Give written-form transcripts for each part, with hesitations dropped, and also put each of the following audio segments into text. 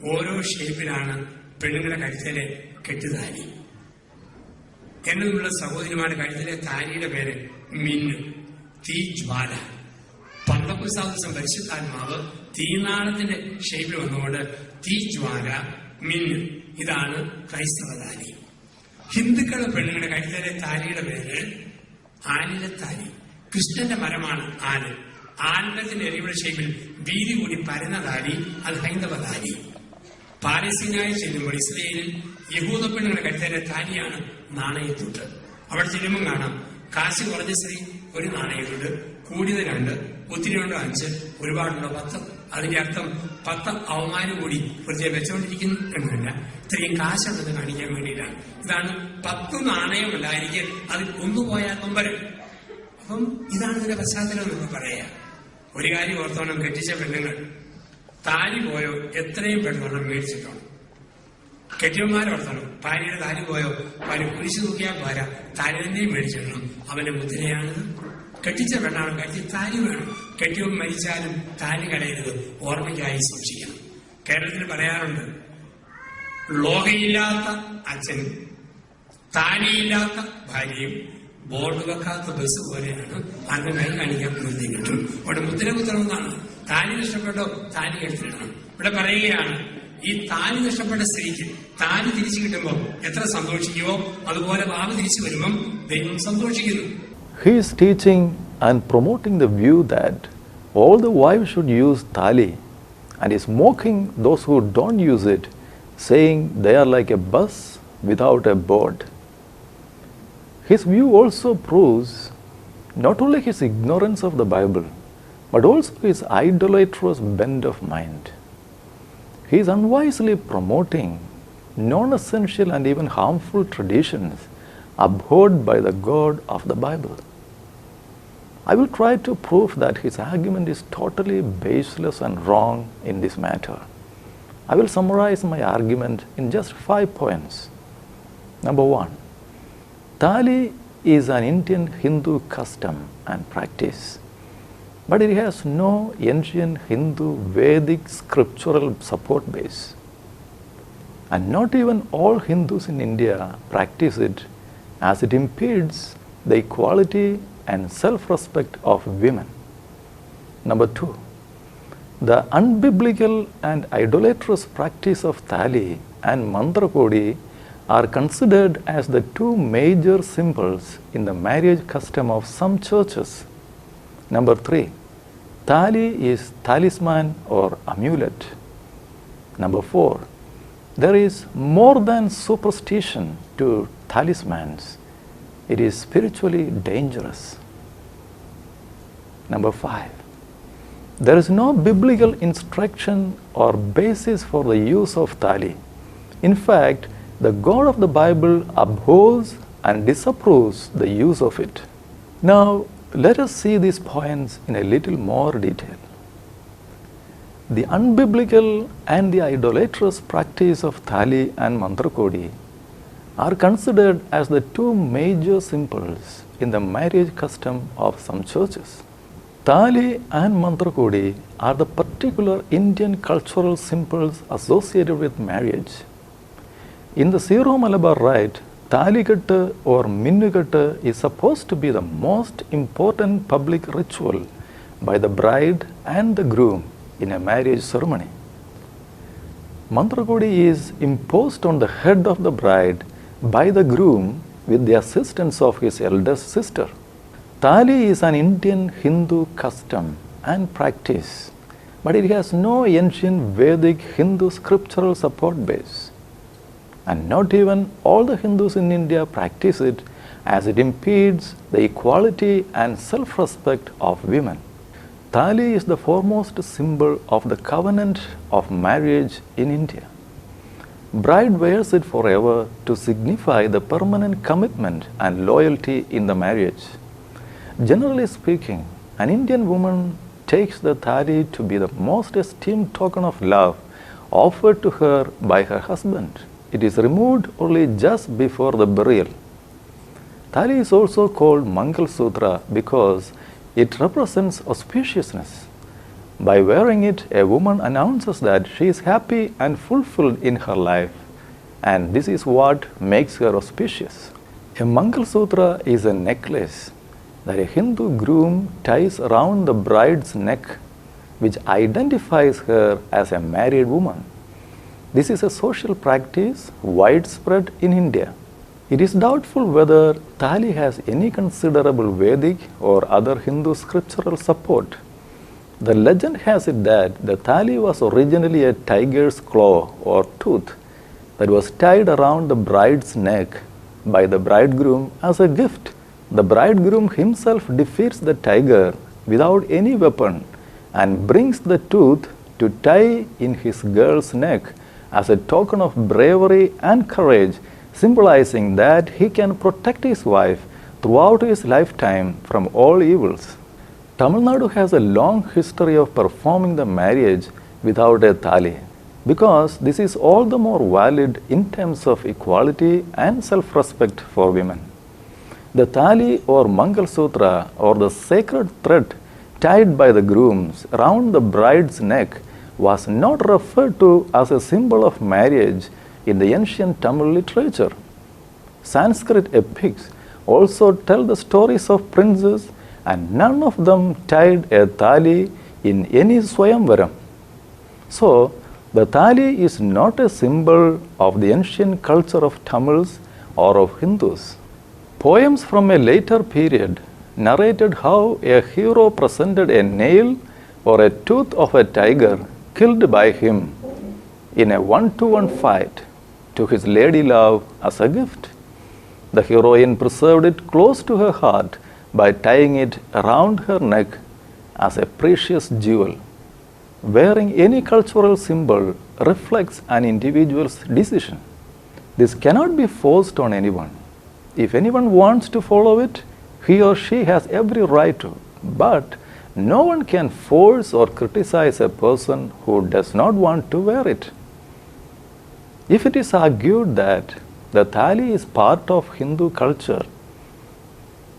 ഓരോ ഷേപ്പിലാണ് പെണ്ണുങ്ങളുടെ കഴുത്തിലെ കെട്ടുതാലി. എന്നെ നമ്മുടെ സഹോദരിമാരുടെ കഴുത്തിലെ താലിയുടെ പേര് മിന്നു, തീ ജ്വാല. പന്തക്കോസ്ത് പരിശുദ്ധാത്മാവ് തീനാളത്തിന്റെ ഷേപ്പിൽ വന്നുകൊണ്ട് തീ ജ്വാല, മിന്നു, ഇതാണ് ക്രൈസ്തവ താലി. ഹിന്ദുക്കളുടെ പെണ്ണുങ്ങളുടെ കഴുത്തിലെ താലിയുടെ പേര് ആലിലത്താലി. കൃഷ്ണന്റെ മരമാണ് ആല്. ആൽമരത്തിന്റെ എരിയുടെ ഷേപ്പിൽ വീതി കൂടി പരന്ന താലി, അത് ഹൈന്ദവ താലി. പാലസ്തീനായി ചെല്ലുമ്പോൾ ഇസ്രയേലിൽ യഹൂദ പെണ്ണുങ്ങളുടെ കഴുത്തിലെ താലിയാണ് നാണയത്തുട്ട്. അവിടെ ചെല്ലുമ്പോൾ കാണാം കാശ് കുറഞ്ഞ സ്ത്രീ ഒരു നാണയത്തുട്ട്, കൂടിയത് 2, ഒത്തിരി ഉണ്ടോ 5, ഒരുപാടുണ്ടോ 10. അതിന്റെ അർത്ഥം 10 അവമാനം കൂടി പ്രത്യേകം വെച്ചുകൊണ്ടിരിക്കുന്നു എന്നല്ല, ഇത്രയും കാശുണ്ടെന്ന് കാണിക്കാൻ വേണ്ടിയിട്ടാണ്. ഇതാണ് 10 നാണയമല്ലായിരിക്കും അതിൽ ഒന്നുപോയാൽ നമ്പര്. അപ്പം ഇതാണ് ഇതിന്റെ പശ്ചാത്തലം എന്ന് പറയാ. ഒരു കാര്യം ഓർത്തോണം, കെട്ടിച്ച പെണ്ണുങ്ങൾ താലി പോയോ എത്രയും പെട്ടെന്ന് മേടിച്ചിട്ടുണ്ട്. കെട്ടിയന്മാരോർത്തോണം, ഭാര്യയുടെ താലി പോയോ ഭാര്യ കുരിശു തൂക്കിയാൽ പോരാ, താലി തന്നെയും മേടിച്ചിടണം. അവന്റെ മുദ്രയാണ്. കെട്ടിച്ച പെണ്ണാണ്, കെട്ടി താലി വേണം. കെട്ടിയവൻ മരിച്ചാലും താലി കളയരുത്, ഓർമ്മയ്ക്കായി സൂക്ഷിക്കണം. കേരളത്തിൽ പറയാറുണ്ട്, ലോകയില്ലാത്ത അച്ഛനും താലിയില്ലാത്ത ഭാര്യയും ബോർഡ് വെക്കാത്ത ബസ് പോലെയാണ്. ആദ്യം കൈ കാണിക്കാൻ മുദ്ര കിട്ടും. അവിടെ മുദ്ര കുത്തണമെന്നാണ്. താലി നഷ്ടപ്പെട്ടോ താലി എടുത്തിടണം. ഇവിടെ പറയുകയാണ്, ഈ താലി നഷ്ടപ്പെട്ട സ്ത്രീക്ക് താലി തിരിച്ചു കിട്ടുമ്പോൾ എത്ര സന്തോഷിക്കുമോ അതുപോലെ ഭാവി തിരിച്ചു വരുമ്പം ദൈവം സന്തോഷിക്കുന്നു. He is teaching and promoting the view that all the wives should use THAALI, and is mocking those who don't use it, saying they are like a bus without a board. His view also proves not only his ignorance of the Bible, but also his idolatrous bent of mind. He is unwisely promoting non-essential and even harmful traditions abhorred by the God of the Bible. I will try to prove that his argument is totally baseless and wrong in this matter. I will summarize my argument in just 5 points. Number 1. THAALI is an Indian Hindu custom and practice, but it has no ancient Hindu Vedic scriptural support base. And not even all Hindus in India practice it, as it impedes the equality and self-respect of women. Number 2. The unbiblical and idolatrous practice of THAALI and mantra kodi are considered as the 2 major symbols in the marriage custom of some churches. Number 3. THAALI is talisman or amulet. Number 4. There is more than superstition to talismans. It is spiritually dangerous. Number 5. There is no biblical instruction or basis for the use of THAALI. In fact, the God of the Bible abhors and disapproves the use of it. Now, let us see these points in a little more detail. The unbiblical and the idolatrous practice of THAALI and mantra kodi are considered as the 2 major symbols in the marriage custom of some churches. THAALI and mantra kodi are the particular Indian cultural symbols associated with marriage. In the Syro-Malabar rite, Thalikattu or Minnukattu is supposed to be the most important public ritual by the bride and the groom in a marriage ceremony. Mantra kodi is imposed on the head of the bride by the groom with the assistance of his eldest sister. THAALI is an Indian Hindu custom and practice, but it has no ancient Vedic Hindu scriptural support base. And not even all the Hindus in India practice it, as it impedes the equality and self-respect of women. THAALI is the foremost symbol of the covenant of marriage in India. Bride wears it forever to signify the permanent commitment and loyalty in the marriage. Generally speaking, an Indian woman takes the THAALI to be the most esteemed token of love offered to her by her husband. It is removed only just before the burial. THAALI is also called Mangal Sutra because it represents auspiciousness. By wearing it, a woman announces that she is happy and fulfilled in her life, and this is what makes her auspicious. A Mangal Sutra is a necklace that a Hindu groom ties around the bride's neck, which identifies her as a married woman. This is a social practice widespread in India. It is doubtful whether THAALI has any considerable Vedic or other Hindu scriptural support. The legend has it that the THAALI was originally a tiger's claw or tooth that was tied around the bride's neck by the bridegroom as a gift. The bridegroom himself defeats the tiger without any weapon and brings the tooth to tie in his girl's neck as a token of bravery and courage, symbolizing that he can protect his wife throughout his lifetime from all evils. Tamil Nadu has a long history of performing the marriage without a THAALI, because this is all the more valid in terms of equality and self-respect for women. The THAALI or Mangal Sutra, or the sacred thread tied by the grooms around the bride's neck, was not referred to as a symbol of marriage in the ancient Tamil literature. Sanskrit epics also tell the stories of princes, and none of them tied a THAALI in any Swayamvaram. So, the THAALI is not a symbol of the ancient culture of Tamils or of Hindus. Poems from a later period narrated how a hero presented a nail or a tooth of a tiger killed by him in a one-to-one fight to his lady love as a gift. The heroine preserved it close to her heart by tying it around her neck as a precious jewel. Wearing any cultural symbol reflects an individual's decision. This cannot be forced on anyone. If anyone wants to follow it, he or she has every right to, but no one can force or criticize a person who does not want to wear it. If it is argued that the THAALI is part of Hindu culture,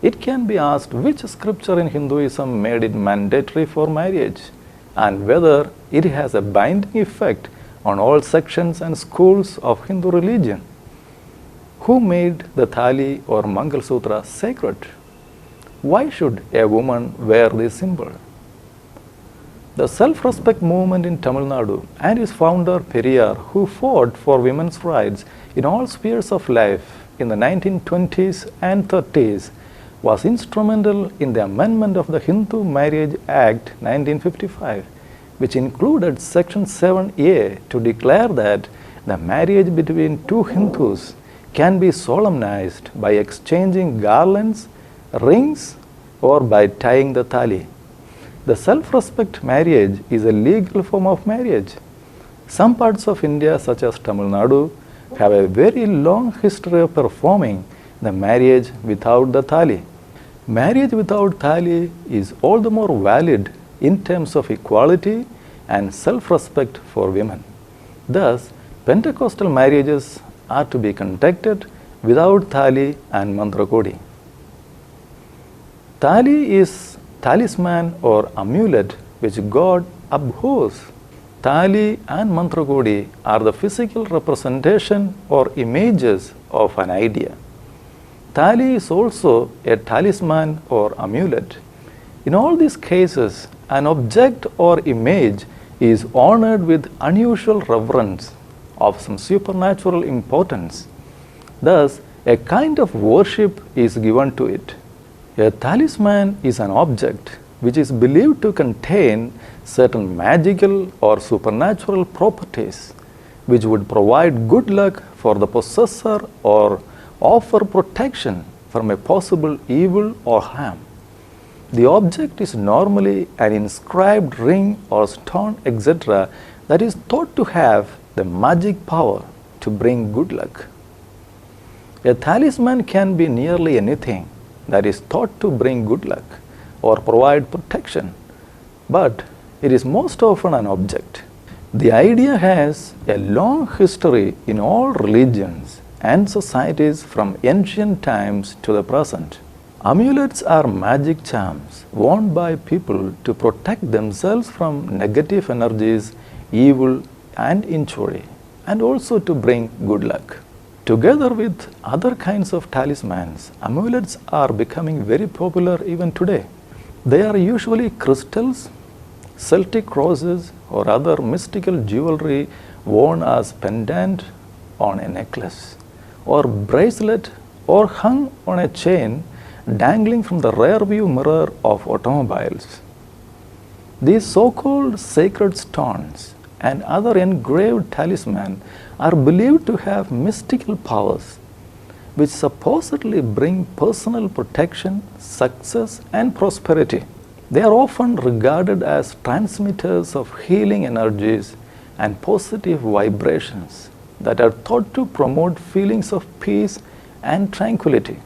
it can be asked which scripture in Hinduism made it mandatory for marriage, and whether it has a binding effect on all sections and schools of Hindu religion. Who made the THAALI or Mangal Sutra sacred? Why should a woman wear this symbol? The self-respect movement in Tamil Nadu and its founder Periyar, who fought for women's rights in all spheres of life in the 1920s and 30s, was instrumental in the amendment of the Hindu Marriage Act 1955, which included Section 7A to declare that the marriage between two Hindus can be solemnized by exchanging garlands, rings, or by tying the THAALI. The self-respect marriage is a legal form of marriage. Some parts of India, such as Tamil Nadu, have a very long history of performing the marriage without the THAALI. Marriage without THAALI is all the more valid in terms of equality and self-respect for women. Thus, Pentecostal marriages are to be conducted without THAALI and Mantrakodi. THAALI is talisman or amulet which God abhors. THAALI and Mantrakodi are the physical representation or images of an idea. THAALI is also a talisman or amulet. In all these cases, an object or image is honored with unusual reverence of some supernatural importance. Thus, a kind of worship is given to it. A talisman is an object which is believed to contain certain magical or supernatural properties which would provide good luck for the possessor or offer protection from a possible evil or harm. The object is normally an inscribed ring or stone, etc., that is thought to have the magic power to bring good luck. A talisman can be nearly anything that is thought to bring good luck or provide protection, but it is most often an object. The idea has a long history in all religions and societies from ancient times to the present. Amulets are magic charms worn by people to protect themselves from negative energies, evil and injury, and also to bring good luck. Together with other kinds of talismans, amulets are becoming very popular even today. They are usually crystals, Celtic crosses, or other mystical jewelry worn as pendant on a necklace, or bracelet, or hung on a chain dangling from the rear view mirror of automobiles. These so-called sacred stones and other engraved talismans are believed to have mystical powers which supposedly bring personal protection, success and prosperity. They are often regarded as transmitters of healing energies and positive vibrations that are thought to promote feelings of peace and tranquility.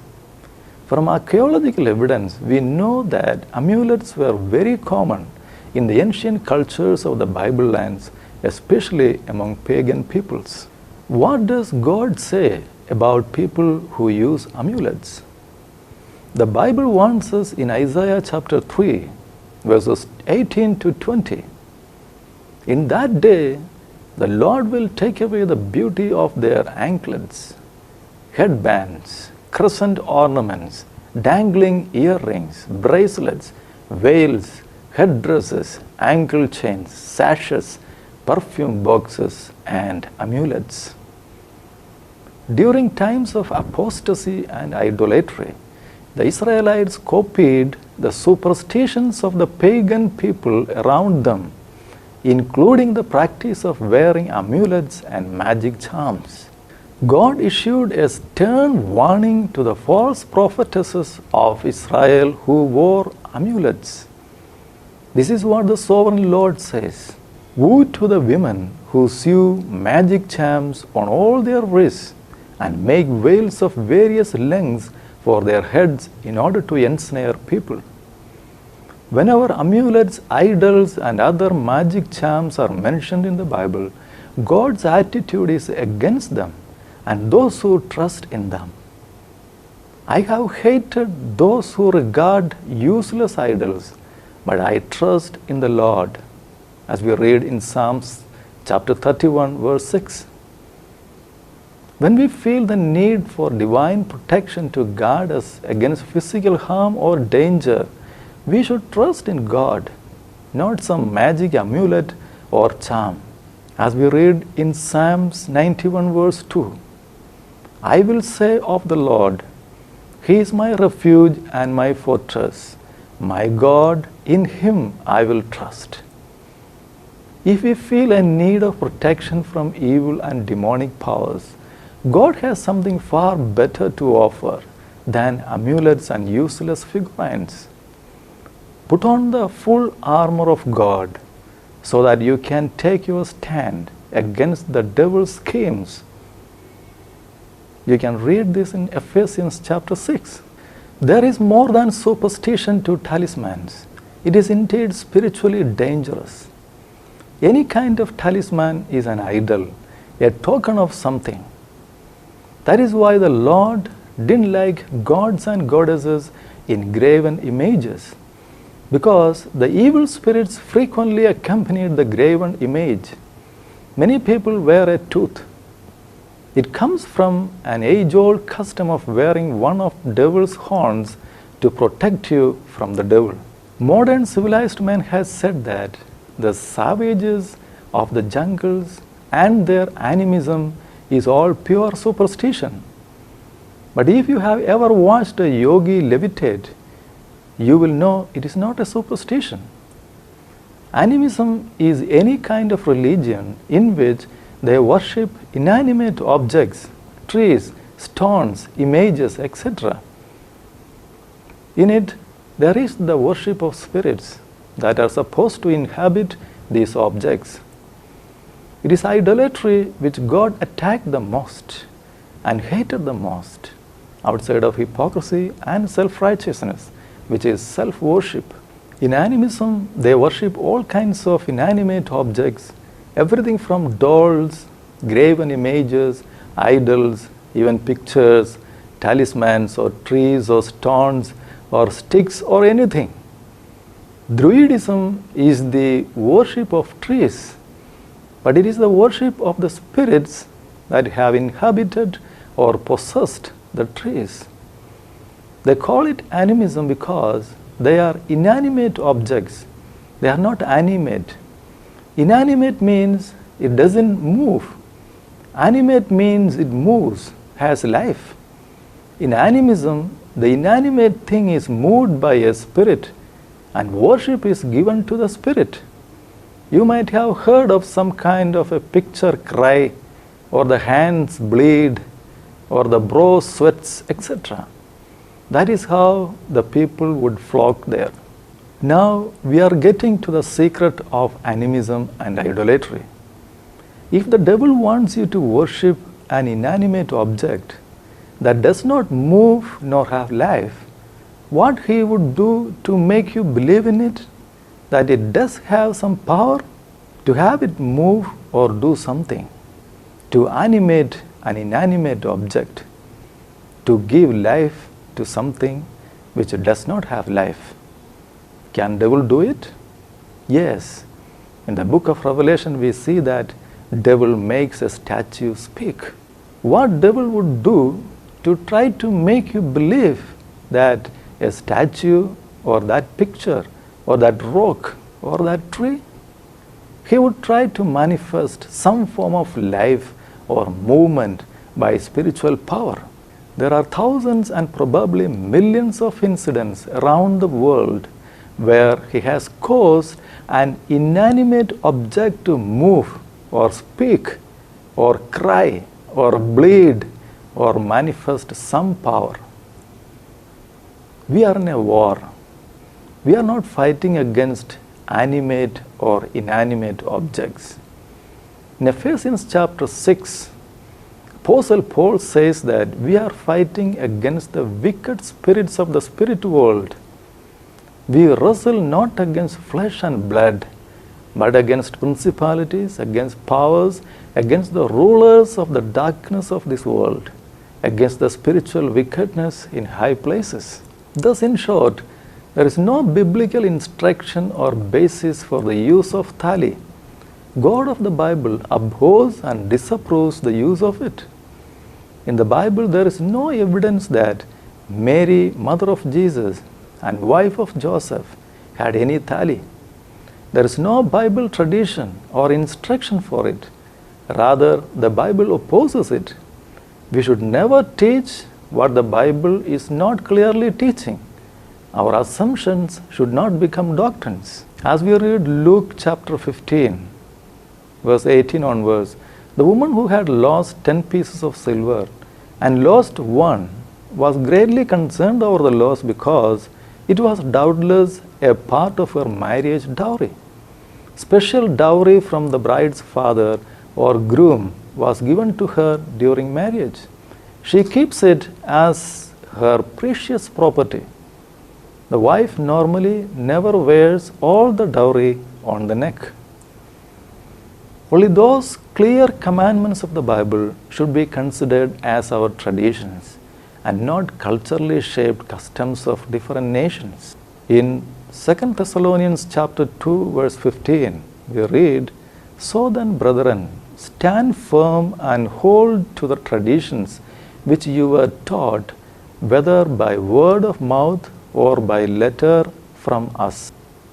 From archaeological evidence, we know that amulets were very common in the ancient cultures of the Bible lands, especially among pagan peoples. What does God say about people who use amulets? The Bible warns us in Isaiah chapter 3, verses 18 to 20. In that day, the Lord will take away the beauty of their anklets, headbands, crescent ornaments, dangling earrings, bracelets, veils, headdresses, ankle chains, sashes, perfume boxes, and amulets. During times of apostasy and idolatry, the Israelites copied the superstitions of the pagan people around them, including the practice of wearing amulets and magic charms. God issued a stern warning to the false prophetesses of Israel who wore amulets. This is what the sovereign Lord says: "Woe to the women who sew magic charms on all their wrists and make veils of various lengths for their heads in order to ensnare people." Whenever amulets, idols, and other magic charms are mentioned in the Bible, God's attitude is against them and those who trust in them. I have hated those who regard useless idols, but I trust in the Lord, as we read in Psalms chapter 31, verse 6. When we feel the need for divine protection to guard us against physical harm or danger, we should trust in God, not some magic amulet or charm. As we read in Psalms 91, verse 2, "I will say of the Lord, He is my refuge and my fortress, my God, in Him I will trust." If we feel a need of protection from evil and demonic powers, God has something far better to offer than amulets and useless figurines. Put on the full armor of God so that you can take your stand against the devil's schemes. You can read this in Ephesians chapter 6. There is more than superstition to talismans. It is indeed spiritually dangerous. Any kind of talisman is an idol, a token of something. That is why the Lord didn't like gods and goddesses in graven images, because the evil spirits frequently accompanied the graven image. Many people wear a tooth. It comes from an age-old custom of wearing one of devil's horns to protect you from the devil. Modern civilized man has said that the savages of the jungles and their animism is all pure superstition. But if you have ever watched a yogi levitate, you will know it is not a superstition. Animism is any kind of religion in which they worship inanimate objects, trees, stones, images, etc. In it, there is the worship of spirits that are supposed to inhabit these objects. It is idolatry which God attacked the most and hated the most, outside of hypocrisy and self-righteousness, which is self-worship. In animism, they worship all kinds of inanimate objects, everything from dolls, graven images, idols, even pictures, talismans or trees or stones or sticks or anything. Druidism is the worship of trees, but it is the worship of the spirits that have inhabited or possessed the trees. They call it animism because they are inanimate objects. They are not animate. Inanimate means it doesn't move. Animate means it moves, has life. In animism, the inanimate thing is moved by a spirit, and worship is given to the spirit. You might have heard of some kind of a picture cry, or the hands bleed, or the brow sweats, etc. That is how the people would flock there. Now we are getting to the secret of animism and idolatry. If the devil wants you to worship an inanimate object that does not move nor have life, what he would do to make you believe in it, that it does have some power, to have it move or do something, to animate an inanimate object, to give life to something which does not have life. Can devil do it? Yes. In the book of Revelation we see that devil makes a statue speak. What devil would do to try to make you believe that a statue or that picture or that rock or that tree? He would try to manifest some form of life or movement by spiritual power. There are thousands and probably millions of incidents around the world where he has caused an inanimate object to move or speak or cry or bleed or manifest some power. We are in a war. We are not fighting against animate or inanimate objects. In Ephesians chapter 6, Apostle Paul says that we are fighting against the wicked spirits of the spirit world. We wrestle not against flesh and blood, but against principalities, against powers, against the rulers of the darkness of this world, against the spiritual wickedness in high places. Thus, in short, there is no biblical instruction or basis for the use of THAALI. God of the Bible abhors and disapproves the use of it. In the Bible, there is no evidence that Mary, mother of Jesus and wife of Joseph, had any THAALI. There is no Bible tradition or instruction for it. Rather, the Bible opposes it. We should never teach what the Bible is not clearly teaching. Our assumptions should not become doctrines. As we read Luke chapter 15, verse 18 onwards, the woman who had lost 10 pieces of silver and lost one was greatly concerned over the loss because it was doubtless a part of her marriage dowry. Special dowry from the bride's father or groom was given to her during marriage. She keeps it as her precious property. The wife normally never wears all the dowry on the neck. Only those clear commandments of the Bible should be considered as our traditions and not culturally shaped customs of different nations. In 2 Thessalonians chapter 2 verse 15, we read, "So then, brethren, stand firm and hold to the traditions which you were taught, whether by word of mouth or by letter from us."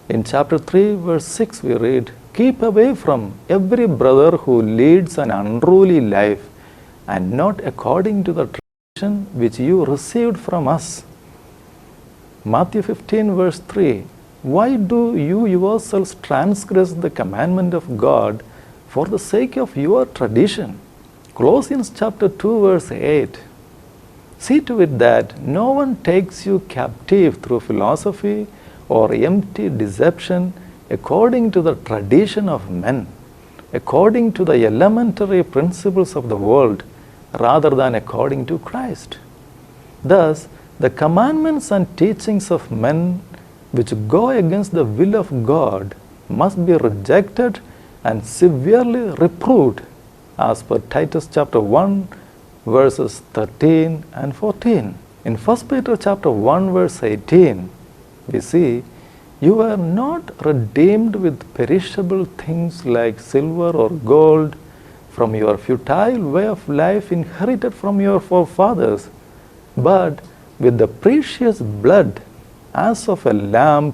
In chapter 3 verse 6 we read, "Keep away from every brother who leads an unruly life and not according to the tradition which you received from us." Matthew 15 verse 3, "Why do you yourselves transgress the commandment of God for the sake of your tradition?" Colossians chapter 2 verse 8, "See to it that no one takes you captive through philosophy or empty deception according to the tradition of men, according to the elementary principles of the world, rather than according to Christ." Thus, the commandments and teachings of men which go against the will of God must be rejected and severely reproved, as per Titus chapter 1 verses 13 and 14. In 1 Peter chapter 1 verse 18, we see, you were not redeemed with perishable things like silver or gold from your futile way of life inherited from your forefathers, but with the precious blood as of a lamb,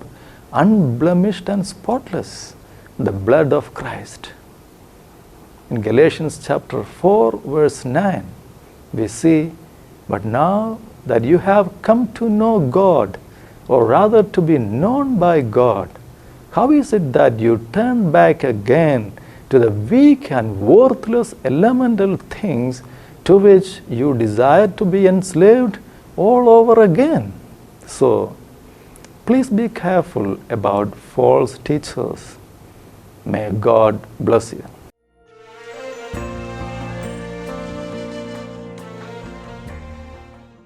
unblemished and spotless, the blood of Christ. In Galatians chapter 4 verse 9, we see, but now that you have come to know God, or rather to be known by God, how is it that you turn back again to the weak and worthless elemental things to which you desire to be enslaved all over again? So, please be careful about false teachers. May God bless you.